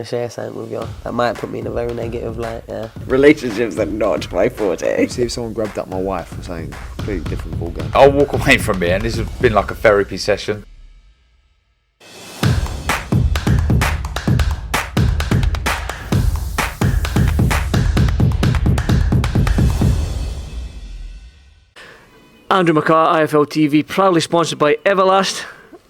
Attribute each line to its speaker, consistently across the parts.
Speaker 1: to share something with you. That might put me in a very negative light, yeah.
Speaker 2: Relationships are not my forte.
Speaker 3: See if someone grabbed up my wife or something completely different ballgame.
Speaker 4: I'll walk away from here, and this has been like a therapy session.
Speaker 5: Andrew McCART, IFL TV, proudly sponsored by Everlast.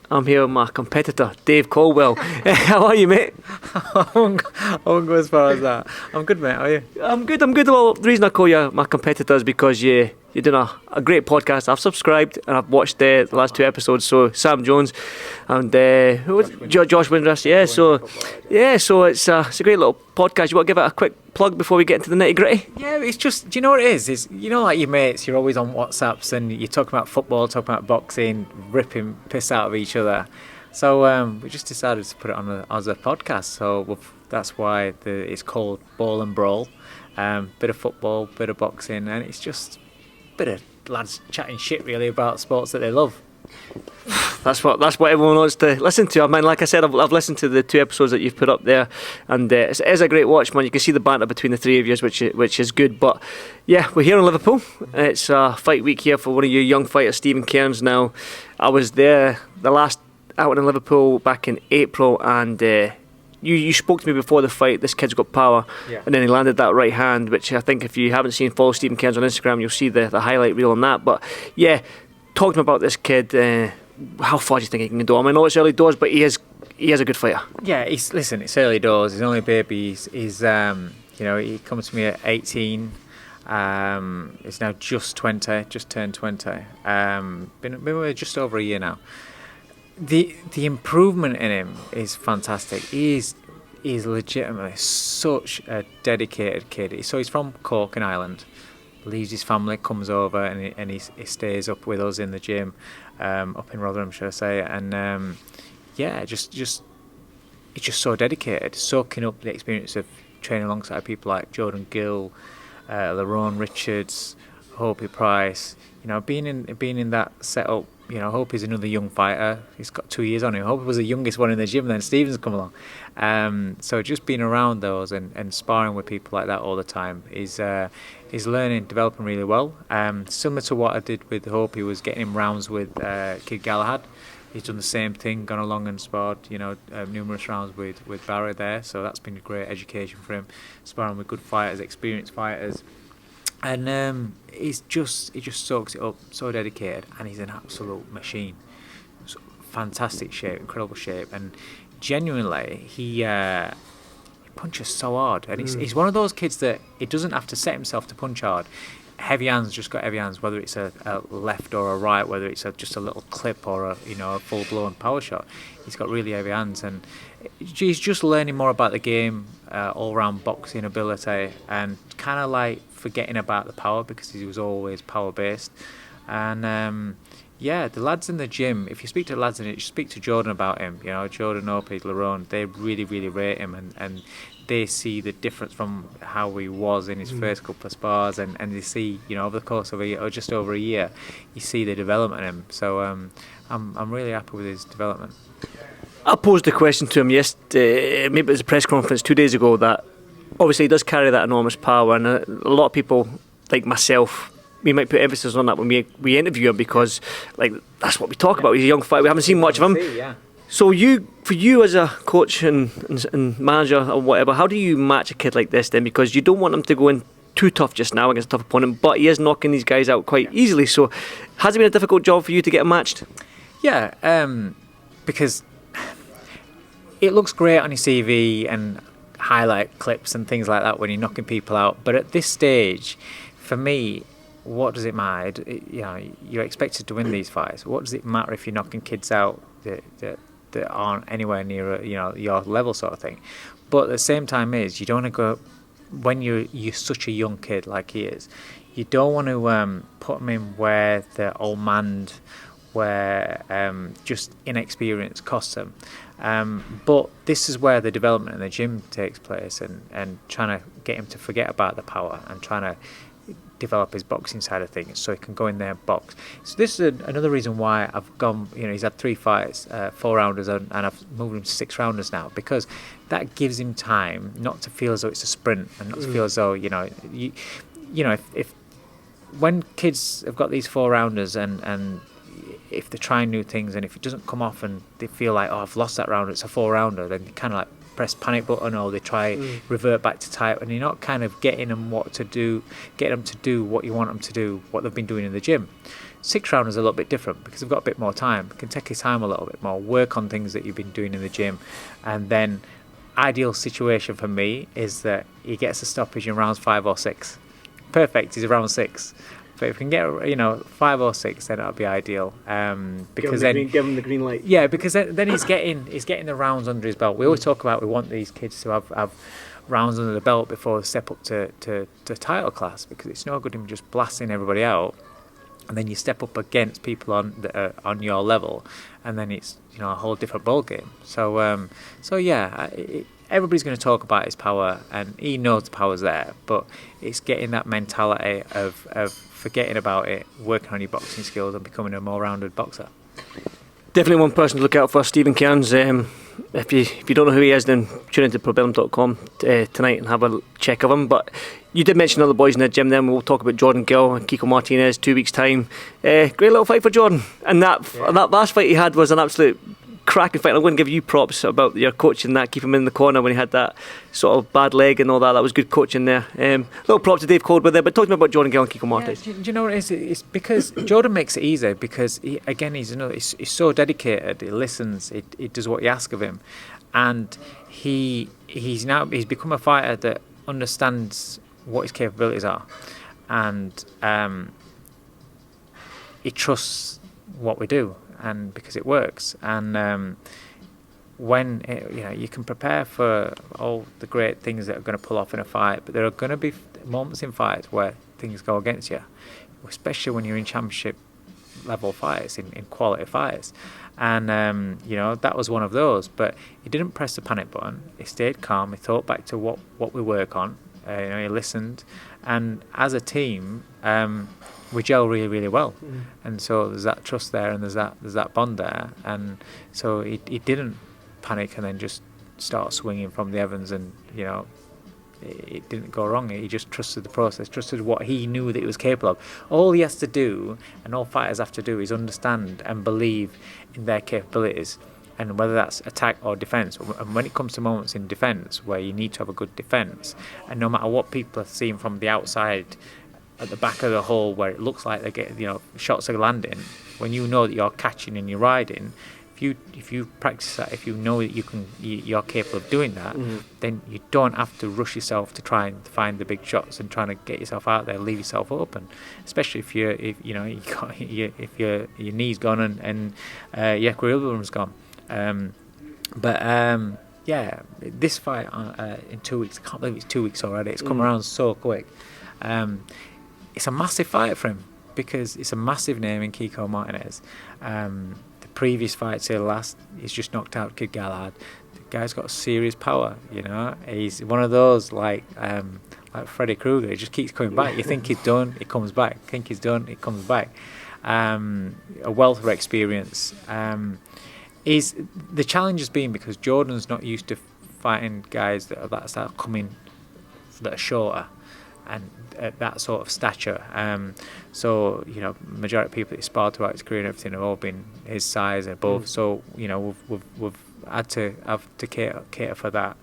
Speaker 5: I'm here with my competitor, Dave Coldwell. How are you, mate?
Speaker 6: I won't go as far as that. I'm good, mate. How are you?
Speaker 5: I'm good. Well, the reason I call you my competitor is because you're doing a great podcast. I've subscribed and I've watched the last 2 episodes. So Sam Jones and Josh Windrush. Yeah, so it's a great little podcast. You want to give it a quick plug before we get into the nitty gritty?
Speaker 6: Yeah, it's just, do you know what it is? It's, you know, like your mates, you're always on WhatsApps and you're talking about football, talking about boxing, ripping piss out of each other. So we just decided to put it on as a podcast. So that's why it's called Ball and Brawl. Bit of football, bit of boxing, and it's just a bit of lads chatting shit really about sports that they love.
Speaker 5: That's what everyone wants to listen to. I mean, like I said, I've listened to the 2 episodes that you've put up there, and it is a great watch, man. You can see the banter between the 3 of you, which is good. But yeah, we're here in Liverpool. It's a fight week here for one of your young fighters, Stephen Kearns. Now, I was there the last out in Liverpool back in April, and you spoke to me before the fight. This kid's got power, and then he landed that right hand, which I think if you haven't seen, follow Stephen Kearns on Instagram, you'll see the highlight reel on that. But yeah, talk to me about this kid. How far do you think he can go? I mean, I know it's early doors, but he is a good fighter.
Speaker 6: Yeah, it's early doors. He's only a baby. He's he comes to me at 18. He's now just 20, just turned 20. Been with just over a year now. The improvement in him is fantastic. He's legitimately such a dedicated kid. So he's from Cork in Ireland. Leaves his family, comes over, and he stays up with us in the gym, up in Rotherham, should I say? And just he's just so dedicated, soaking up the experience of training alongside people like Gill, Lerone Richards, Hopi Price. You know, being in that setup. You know, Hopi's another young fighter. He's got 2 years on him. Hopi was the youngest one in the gym, then Stephen's come along. So just being around those and sparring with people like that all the time is learning, developing really well. Similar to what I did with Hopi was getting him rounds with Kid Galahad. He's done the same thing, gone along and sparred, numerous rounds with Barry there. So that's been a great education for him, sparring with good fighters, experienced fighters. And he just soaks it up, so dedicated, and he's an absolute machine. So, fantastic shape, incredible shape, and genuinely he punches so hard. And he's one of those kids that he doesn't have to set himself to punch hard. Heavy hands, just got heavy hands, whether it's a left or a right, whether it's just a little clip or a full blown power shot. He's got really heavy hands, and he's just learning more about the game, all round boxing ability, and kind of like forgetting about the power because he was always power based. And the lads in the gym, if you speak to the lads in it, you speak to Jordan about him, Jordan, Hopi, Lerone, they really, really rate him, and they see the difference from how he was in his first couple of spars, and they see, over the course of a year, or just over a year, you see the development in him. So I'm really happy with his development.
Speaker 5: I posed the question to him yesterday, maybe it was a press conference 2 days ago, that obviously he does carry that enormous power, and a lot of people, like myself, we might put emphasis on that when we interview him, because that's what we talk about. He's a young fighter. We haven't seen much of him. So for you as a coach and manager or whatever, how do you match a kid like this then? Because you don't want him to go in too tough just now against a tough opponent, but he is knocking these guys out quite easily. So has it been a difficult job for you to get him matched?
Speaker 6: Yeah, because it looks great on your CV and highlight clips and things like that when you're knocking people out. But at this stage, for me, what does it matter? You're expected to win these fights. What does it matter if you're knocking kids out that aren't anywhere near your level, sort of thing? But at the same time, you don't want to go when you're such a young kid like he is. You don't want to put him in where the old man, where just inexperience costs him. But this is where the development in the gym takes place, and trying to get him to forget about the power and trying to develop his boxing side of things, so he can go in there and box. So this is another reason why I've gone. He's had 3 fights, 4-rounders, and I've moved him to 6-rounders now, because that gives him time not to feel as though it's a sprint, and not to feel as though if when kids have got these 4-rounders and if they're trying new things, and if it doesn't come off and they feel like, oh, I've lost that rounder, it's a 4-rounder, then they kind of like press panic button, or they try revert back to type, and you're not kind of getting them to do what you want them to do, what they've been doing in the gym. 6-rounders are a little bit different because they've got a bit more time. You can take your time a little bit more, work on things that you've been doing in the gym, and then ideal situation for me is that he gets a stoppage in rounds 5 or 6. Perfect, he's around 6. But if we can get 5 or 6, then that'll be ideal. Because
Speaker 5: give him the green light.
Speaker 6: Yeah, because then he's getting the rounds under his belt. We always talk about we want these kids to have rounds under the belt before they step up to title class, because it's no good him just blasting everybody out, and then you step up against people on your level, and then it's a whole different ball game. So everybody's going to talk about his power, and he knows the power's there, but it's getting that mentality of forgetting about it, working on your boxing skills, and becoming a more rounded boxer.
Speaker 5: Definitely one person to look out for, Stephen Kearns. If you don't know who he is, then tune into probellum.com tonight and have a check of him. But you did mention other boys in the gym then. We'll talk about Jordan Gill and Kiko Martinez, 2 weeks' time. Great little fight for Jordan. And that last fight he had was an absolute cracking fight. I'm going to give you props about your coaching that, keep him in the corner when he had that sort of bad leg and all that. That was good coaching there. Little props to Dave Coldwell there, but talk to me about Jordan Gill and Kiko Martinez.
Speaker 6: Do you know what it is? It's because Jordan makes it easy, because he's so dedicated. He listens. He does what you ask of him, and he's become a fighter that understands what his capabilities are, and he trusts what we do, and because it works. And when you can prepare for all the great things that are going to pull off in a fight, but there are going to be moments in fights where things go against you, especially when you're in championship level fights, in quality fights. And that was one of those. But he didn't press the panic button. He stayed calm. He thought back to what we work on. He listened, and as a team, we gel really, really well. And so there's that trust there, and there's that bond there. And so he didn't panic and then just start swinging from the Evans, and it didn't go wrong. He just trusted the process, trusted what he knew that he was capable of. All he has to do, and all fighters have to do, is understand and believe in their capabilities, and whether that's attack or defence. And when it comes to moments in defence where you need to have a good defence, and no matter what people are seeing from the outside at the back of the hole where it looks like they get shots are landing, when you know that you're catching and you're riding, if you practice that, if you know that you're capable of doing that, then you don't have to rush yourself to try and find the big shots and trying to get yourself out there, leave yourself open. Especially if your knee's gone and your equilibrium's gone. This fight in 2 weeks, I can't believe it's 2 weeks already. It's come around so quick. It's a massive fight for him, because it's a massive name in Kiko Martinez. The previous fight to the last, he's just knocked out Kid Galahad. The guy's got serious power, He's one of those like Freddy Krueger. He just keeps coming back. You think he's done, he comes back. Think he's done, he comes back. A wealth of experience. The challenge has been because Jordan's not used to fighting guys that are coming that are shorter and at that sort of stature. Majority of people that he sparred throughout his career and everything have all been his size and above. So we've had to cater for that.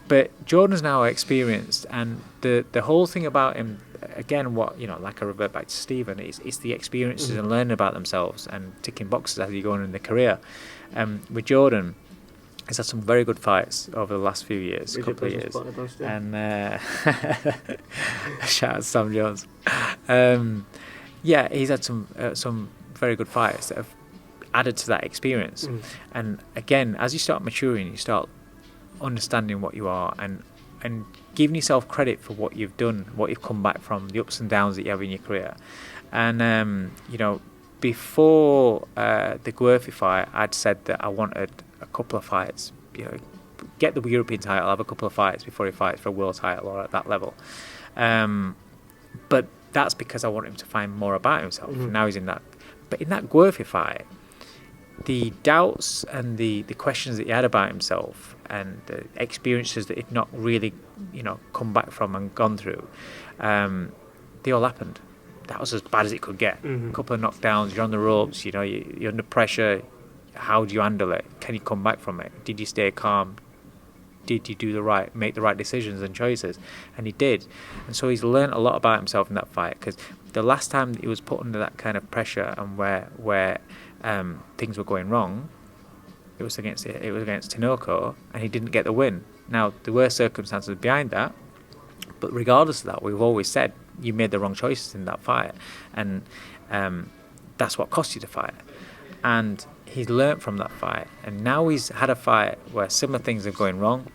Speaker 6: But Jordan's now experienced, and the whole thing about him, again, like I revert back to Stephen, it's the experiences and learning about themselves and ticking boxes as you go on in their career. With Jordan, he's had some very good fights over the last few years, couple of years. And shout out to Sam Jones. He's had some very good fights that have added to that experience. And again, as you start maturing, you start understanding what you are and giving yourself credit for what you've done, what you've come back from, the ups and downs that you have in your career. And before the Guerfi fight, I'd said that I wanted a couple of fights, get the European title, have a couple of fights before he fights for a world title or at that level. But that's because I want him to find more about himself. Now he's in that. But in that Guerfi fight, the doubts and the questions that he had about himself and the experiences that he'd not really, come back from and gone through, they all happened. That was as bad as it could get. A couple of knockdowns, you're on the ropes, you're under pressure. How do you handle it? Can you come back from it? Did you stay calm? Did you make the right decisions and choices? And he did. And so he's learned a lot about himself in that fight, because the last time he was put under that kind of pressure and where things were going wrong, it was against Tinoco, and he didn't get the win. Now, there were circumstances behind that, but regardless of that, we've always said you made the wrong choices in that fight, and that's what cost you the fight. And he's learnt from that fight, and now he's had a fight where similar things are going wrong.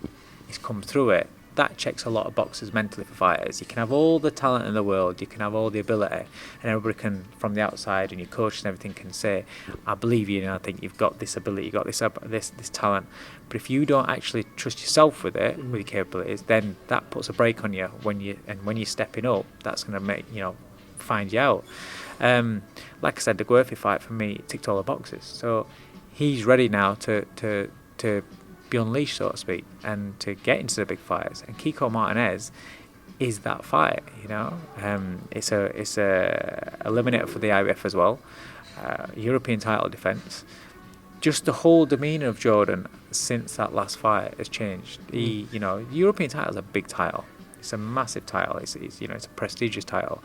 Speaker 6: He's come through it. That checks a lot of boxes mentally for fighters. You can have all the talent in the world, you can have all the ability, and everybody can, from the outside, and your coach and everything can say, I believe you, and I think you've got this ability, you've got this talent. But if you don't actually trust yourself with it, with your capabilities, then that puts a brake on you when you're stepping up. That's going to make find you out. Like I said, the Guerfi fight for me ticked all the boxes. So he's ready now to be unleashed, so to speak, and to get into the big fights. And Kiko Martinez is that fight. It's a eliminator for the IBF as well. European title defence. Just the whole demeanour of Jordan since that last fight has changed. The European title is a big title. It's a massive title. It's a prestigious title,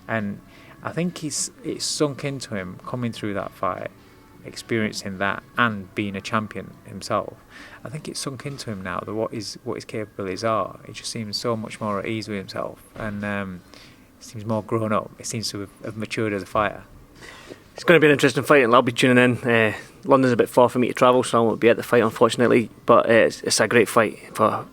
Speaker 6: and I think it's sunk into him coming through that fight, experiencing that, and being a champion himself. I think it's sunk into him now that what his capabilities are. He just seems so much more at ease with himself, and seems more grown up. He seems to have matured as a fighter.
Speaker 5: It's going to be an interesting fight, and I'll be tuning in. London's a bit far for me to travel, so I won't be at the fight, unfortunately. But it's a great fight for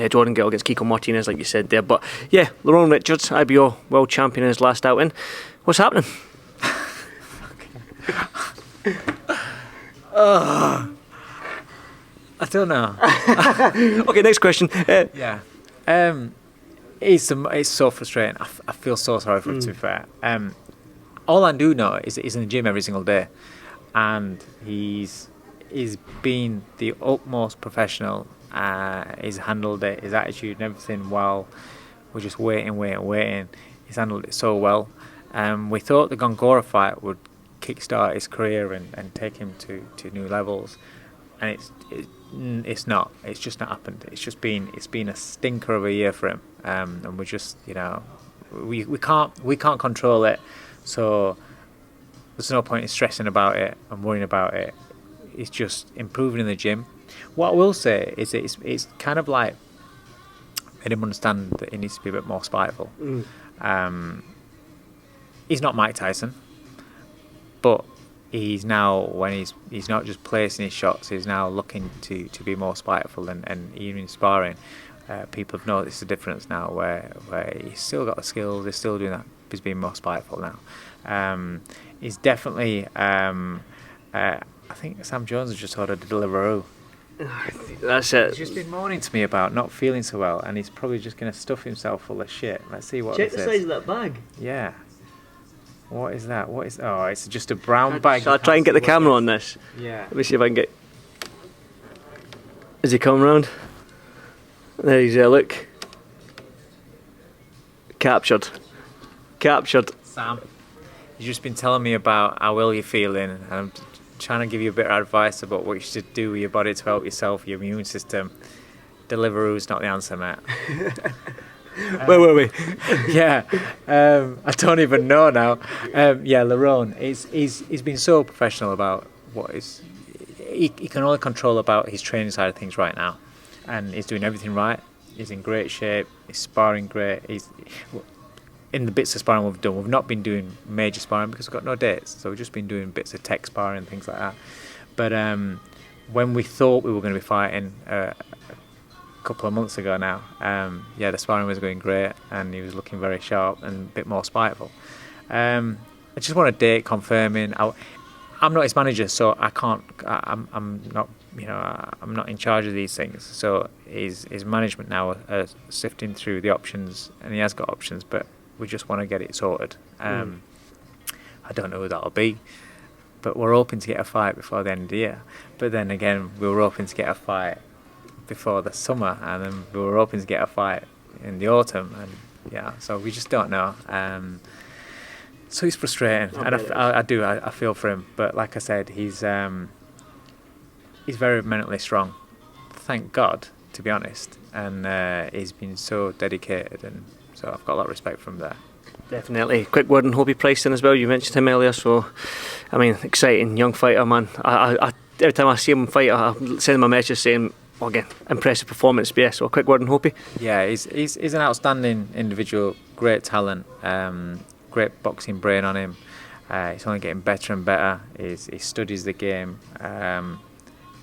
Speaker 5: Jordan Gill against Kiko Martinez, like you said there. But yeah, Lerone Richards, IBO world champion in his last outing. What's happening?
Speaker 6: I don't know.
Speaker 5: Okay, next question.
Speaker 6: Yeah. It's so frustrating. I feel so sorry for him, to be fair. All I do know is that he's in the gym every single day, and he's been the utmost professional. He's handled it, his attitude and everything, while we're just waiting. He's handled it so well. We thought the Gongora fight would kickstart his career and take him to new levels, and it's not. It's just not happened. It's been a stinker of a year for him, and we're just we can't control it. So there's no point in stressing about it and worrying about it. It's just improving in the gym. What I will say is that it's kind of like made him understand that he needs to be a bit more spiteful. He's not Mike Tyson, but he's now, when he's not just placing his shots, he's now looking to be more spiteful, and even in sparring, people have noticed the difference now where he's still got the skills, he's still doing that, he's being more spiteful now. He's definitely, I think Sam Jones has just ordered a Deliveroo.
Speaker 5: That's it.
Speaker 6: He's just been moaning to me about not feeling so well, and he's probably just going to stuff himself full of shit. Let's see what
Speaker 5: Check
Speaker 6: this
Speaker 5: the size of that bag.
Speaker 6: Yeah. What is that? It's just a brown bag.
Speaker 5: Shall I try and get the camera on this?
Speaker 6: Yeah.
Speaker 5: Let me see if I can get... Is he coming round? There he's there, look. Captured.
Speaker 6: Sam, you've just been telling me about how ill you're feeling, and I'm trying to give you a bit of advice about what you should do with your body to help yourself, your immune system. Deliveroo's not the answer, mate.
Speaker 5: Where were we?
Speaker 6: Yeah, I don't even know now. Yeah, Lerone, he's been so professional about what is. He can only control about his training side of things right now, and he's doing everything right. He's in great shape. He's sparring great. He's in the bits of sparring we've done. We've not been doing major sparring because we've got no dates, so we've just been doing bits of tech sparring and things like that. But when we thought we were going to be fighting a couple of months ago now, the sparring was going great, and he was looking very sharp and a bit more spiteful. I just want a date confirming. I'm not his manager, so I can't. I'm not I'm not in charge of these things. So his management now are sifting through the options, and he has got options, but we just want to get it sorted. I don't know who that'll be, but we're hoping to get a fight before the end of the year. But then again, we were hoping to get a fight before the summer, and then we were hoping to get a fight in the autumn, and so we just don't know. So it's frustrating, and I feel for him. But like I said, he's very mentally strong, thank God, to be honest, and he's been so dedicated, and so I've got a lot of respect from there.
Speaker 5: Definitely. Quick word on Hopi Preston as well. You mentioned him earlier, so I mean, exciting young fighter, man. I every time I see him fight, I send him a message saying, again, impressive performance. Yeah, so a quick word on Hopi.
Speaker 6: Yeah, he's an outstanding individual, great talent, great boxing brain on him. He's only getting better and better. He studies the game.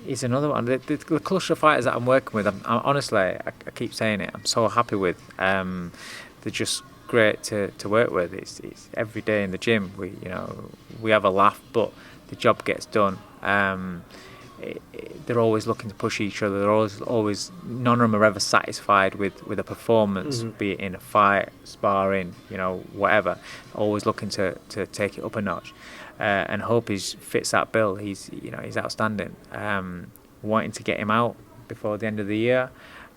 Speaker 6: He's another one. The cluster of fighters that I'm working with, I'm honestly, I keep saying it, I'm so happy with. They're just great to work with. It's every day in the gym. We have a laugh, but the job gets done. They're always looking to push each other. They're always none of them are ever satisfied with a performance, be it in a fight, sparring, whatever. Always looking to take it up a notch. And Hopi fits that bill. He's outstanding. Wanting to get him out before the end of the year,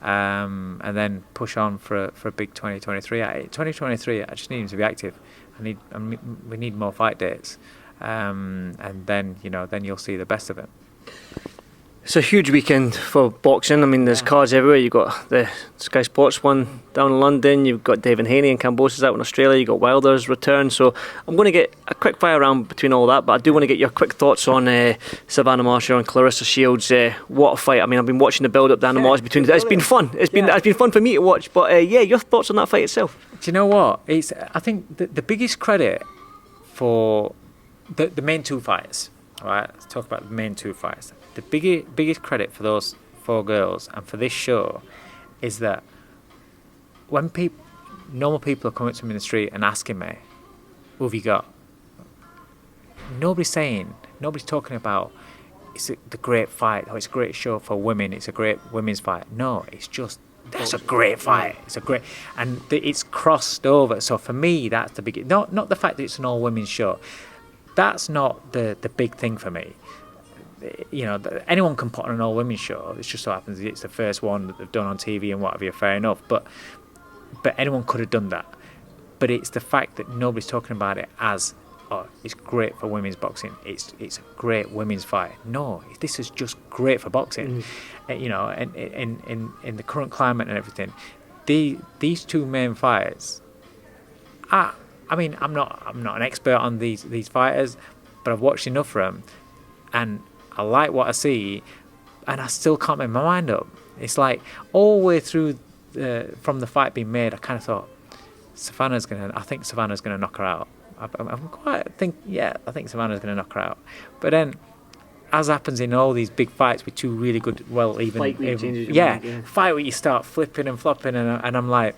Speaker 6: and then push on for a big 2023. 2023, I just need him to be active. We need more fight dates, and then you'll see the best of him.
Speaker 5: It's a huge weekend for boxing. I mean, there's cards everywhere. You've got the Sky Sports one down in London. You've got David Haney and Kambosos out in Australia. You've got Wilder's return. So I'm going to get a quick fire round between all that, but I do want to get your quick thoughts on Savannah Marshall and Clarissa Shields. What a fight. I mean, I've been watching the build-up down the march between them. It's been fun. It's been fun for me to watch. But your thoughts on that fight itself?
Speaker 6: Do you know what? I think the biggest credit for the main two fighters. All right, let's talk about the main two fights. The biggest credit for those four girls and for this show is that when normal people are coming to me in the street and asking me, who have you got? Nobody's talking about it's the great fight, it's a great show for women, it's a great women's fight. No, it's just, that's a great fight. And it's crossed over. So for me, that's the biggest, not the fact that it's an all-women's show. That's not the big thing for me. Anyone can put on an all-women's show. It just so happens it's the first one that they've done on TV and whatever, fair enough. But anyone could have done that. But it's the fact that nobody's talking about it as, it's great for women's boxing. It's a great women's fight. No, this is just great for boxing. And in the current climate and everything, these two main fighters I mean, I'm not an expert on these fighters, but I've watched enough of them, and I like what I see, and I still can't make my mind up. It's like all the way through from the fight being made, I kind of thought I think Savannah's gonna knock her out. I think Savannah's gonna knock her out. But then, as happens in all these big fights with two really good, fight where you start flipping and flopping, and I'm like,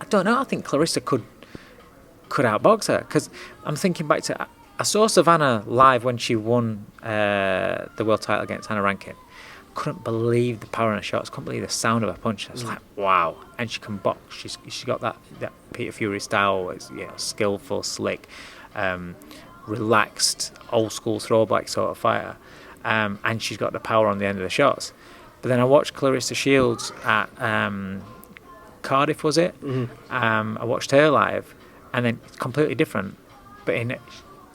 Speaker 6: I don't know. I think Clarissa could outbox her, because I'm thinking back to, I saw Savannah live when she won the world title against Hannah Rankin. Couldn't believe the power in her shots, couldn't believe the sound of her punch. I was like, wow. And she can box. She's got that Peter Fury style. It's skillful, slick, relaxed, old school throwback sort of fighter, and she's got the power on the end of the shots. But then I watched Clarissa Shields at Cardiff, was it? I watched her live, and then it's completely different, but in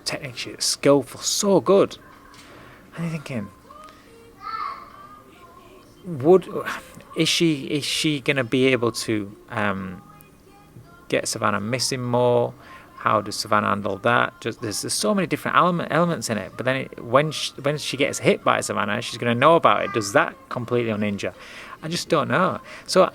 Speaker 6: technique she's skillful, so good. And you're thinking, is she gonna be able to get Savannah missing more? How does Savannah handle that? There's so many different elements in it. But then when she gets hit by Savannah, she's gonna know about it. Does that completely uninjure? I just don't know. So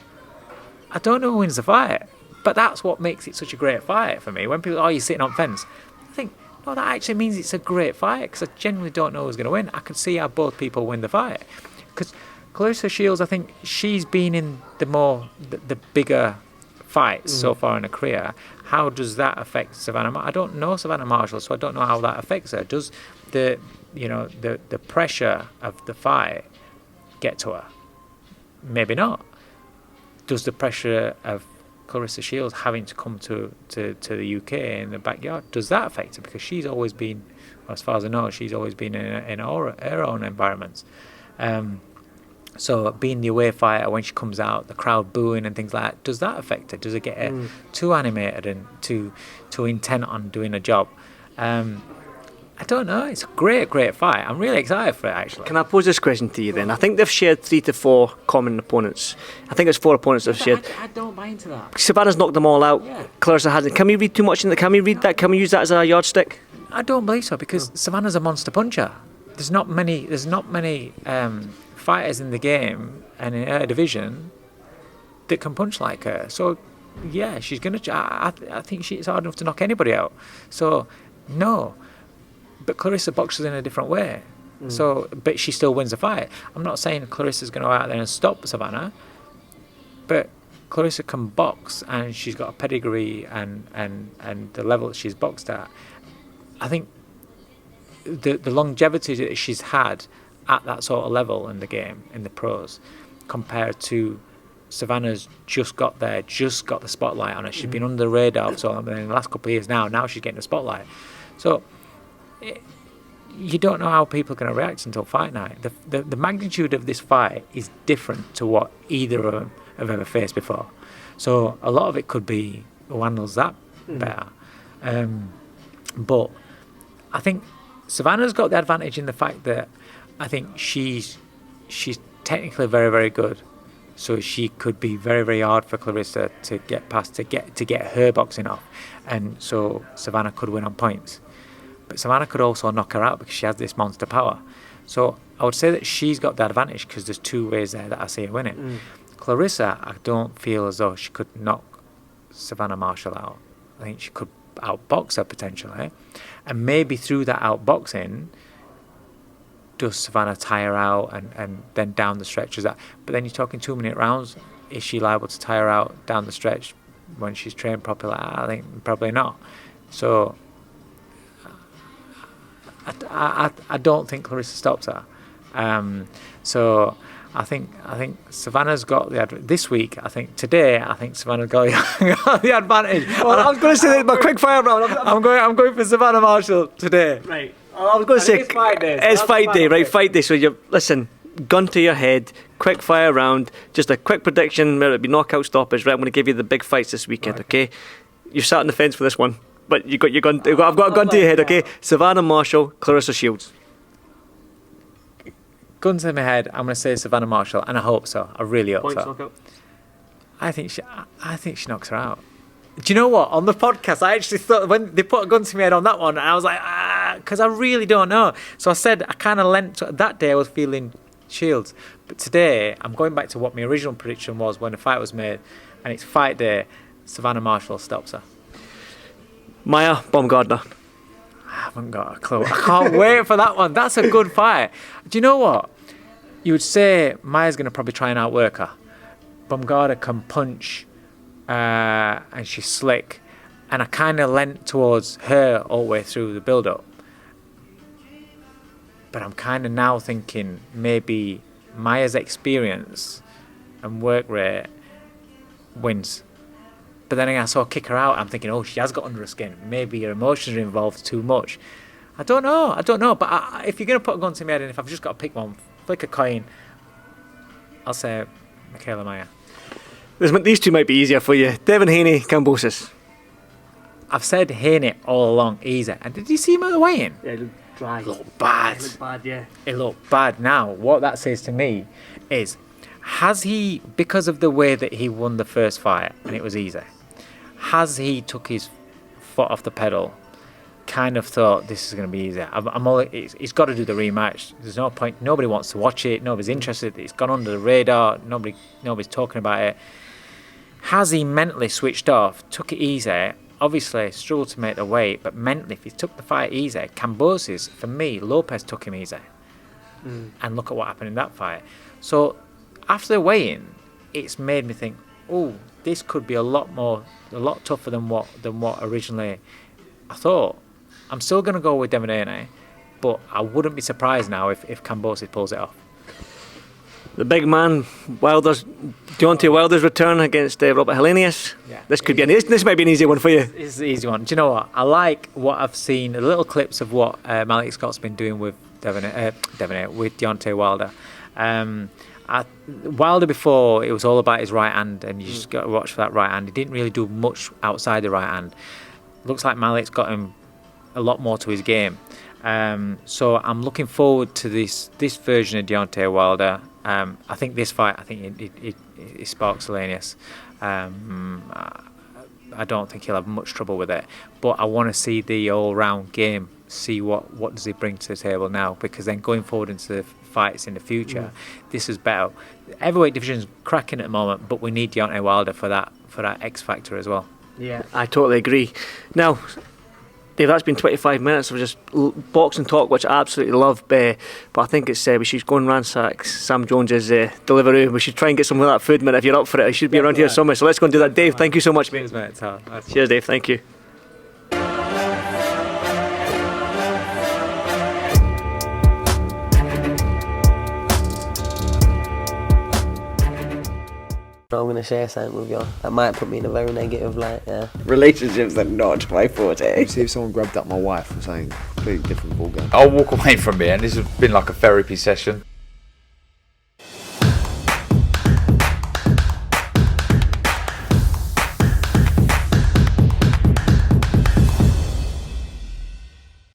Speaker 6: I don't know who wins the fight. But that's what makes it such a great fight for me. When people, you're sitting on fence, I think, no, that actually means it's a great fight, because I genuinely don't know who's going to win. I could see how both people win the fight. Because Clarissa Shields, I think she's been in the bigger fights so far in her career. How does that affect Savannah? I don't know Savannah Marshall, so I don't know how that affects her. Does the pressure of the fight get to her? Maybe not. Does the pressure of Clarissa Shields having to come to the UK in the backyard, does that affect her? Because she's always been, well, as far as I know, she's always been in her own environments. So being the away fighter, when she comes out, the crowd booing and things like that, does that affect her? Does it get her too animated and too intent on doing a job? I don't know. It's a great fight. I'm really excited for it, actually.
Speaker 5: Can I pose this question to you then? I think they've shared 3 to 4 common opponents. I think it's 4 opponents they've shared.
Speaker 6: I don't buy into that.
Speaker 5: Savannah's knocked them all out.
Speaker 6: Yeah.
Speaker 5: Clarissa hasn't. Can we read too much in that? Can we read that? Can we use that as a yardstick?
Speaker 6: I don't believe so, because Savannah's a monster puncher. There's not many fighters in the game and in her division that can punch like her. So yeah, she's gonna. I think it's hard enough to knock anybody out. So no, but Clarissa boxes in a different way. So, but she still wins the fight. I'm not saying Clarissa's going to go out there and stop Savannah, but Clarissa can box, and she's got a pedigree and the level that she's boxed at. I think the longevity that she's had at that sort of level in the game, in the pros, compared to Savannah's just got there, just got the spotlight on her. She's been under the radar for so long, but in the last couple of years now she's getting the spotlight. So you don't know how people are going to react until fight night. The magnitude of this fight is different to what either of them have ever faced before. So a lot of it could be who handles that better. But I think Savannah's got the advantage in the fact that I think she's technically very, very good. So she could be very, very hard for Clarissa to get past, to get her boxing off. And so Savannah could win on points. But Savannah could also knock her out because she has this monster power. So I would say that she's got the advantage because there's 2 ways there that I see her winning. Clarissa, I don't feel as though she could knock Savannah Marshall out. I think she could outbox her potentially. And maybe through that outboxing, does Savannah tire out and then down the stretch? But then you're talking 2-minute rounds. Is she liable to tire out down the stretch when she's trained properly? I think probably not. So I don't think Clarissa stops her. So I think Savannah's got the advantage. This week, I think Savannah's got the advantage.
Speaker 5: Well, I was going to say my quick fire round.
Speaker 6: I'm going for Savannah Marshall today.
Speaker 5: Right. I was going to say
Speaker 6: it's fight day.
Speaker 5: It's fight day, right? Fight day. So you listen. Gun to your head. Quick fire round. Just a quick prediction. Whether it be knockout, stoppage. Right. I'm going to give you the big fights this weekend. Right. Okay. You're sat on the fence for this one, but you got your gun. I've got a gun to your head. Okay. Savannah Marshall, Clarissa Shields.
Speaker 6: Gun to my head, I'm going to say Savannah Marshall, and I hope so. I really hope so.
Speaker 5: Knockout.
Speaker 6: I think she knocks her out. Do you know what? On the podcast, I actually thought when they put a gun to my head on that one, and I was like, because I really don't know. So I said I kind of lent that day. I was feeling Shields, but today I'm going back to what my original prediction was when the fight was made, and it's fight day. Savannah Marshall stops her.
Speaker 5: Maya Baumgardner.
Speaker 6: I haven't got a clue. I can't wait for that one. That's a good fight. Do you know what? You would say Maya's going to probably try and outwork her. Baumgardner can punch, and she's slick. And I kind of leant towards her all the way through the build-up. But I'm kind of now thinking maybe Maya's experience and work rate wins. But then I saw her kick her out. I'm thinking, oh, she has got under her skin. Maybe her emotions are involved too much. I don't know. But if you're going to put a gun to my head, and if I've just got to pick one, flick a coin, I'll say Michaela Maya.
Speaker 5: These 2 might be easier for you. Devin Haney, Kambosos.
Speaker 6: I've said Haney all along, easy. And did you see him at the weigh-in?
Speaker 5: Yeah, it looked dry.
Speaker 6: It looked bad.
Speaker 5: It looked bad, yeah.
Speaker 6: It looked bad. Now, what that says to me is, has he, because of the way that he won the first fight, and it was easy, has he took his foot off the pedal, kind of thought this is going to be easy? He's got to do the rematch. There's no point. Nobody wants to watch it. Nobody's interested. It's gone under the radar. Nobody's talking about it. Has he mentally switched off, took it easy? Obviously, struggled to make the weight, but mentally, if he took the fight easy, Kambosos, for me, Lopez took him easy. And look at what happened in that fight. So after the weigh-in, it's made me think, oh, this could be a lot tougher than what originally I thought. I'm still going to go with Devin Haney, but I wouldn't be surprised now if Kambosos pulls it off.
Speaker 5: The big man, Deontay Wilder's return against Robert Helenius.
Speaker 6: Yeah.
Speaker 5: This might be an easy one for you.
Speaker 6: It's the easy one. Do you know what? I like what I've seen, the little clips of what Malik Scott's been doing with with Deontay Wilder. Wilder before, it was all about his right hand, and you just got to watch for that right hand. He didn't really do much outside the right hand. Looks like Malik's got him a lot more to his game. So I'm looking forward to this version of Deontay Wilder. I think this fight, it sparks Helenius. I don't think he'll have much trouble with it, but I want to see the all-round game. See what does he bring to the table now, because then going forward into the fights in the future, this is better. The heavyweight division's cracking at the moment, but we need Deontay Wilder for that X factor as well.
Speaker 5: Yeah, I totally agree. Now, Dave, that's been 25 minutes of just boxing talk, which I absolutely love. But I think it's we should go and ransack Sam Jones's delivery. We should try and get some of that food, man. If you're up for it, I should be around here somewhere. So let's go and do that. Dave, thank you so much, mate.
Speaker 6: Cheers, mate.
Speaker 5: Cheers, Dave. Thank you.
Speaker 1: I'm going to share something with you that might put me in a very negative light, yeah.
Speaker 2: Relationships are not my forte.
Speaker 3: See if someone grabbed up my wife or something, completely different ballgame.
Speaker 4: I'll walk away from it, and this has been like a therapy session.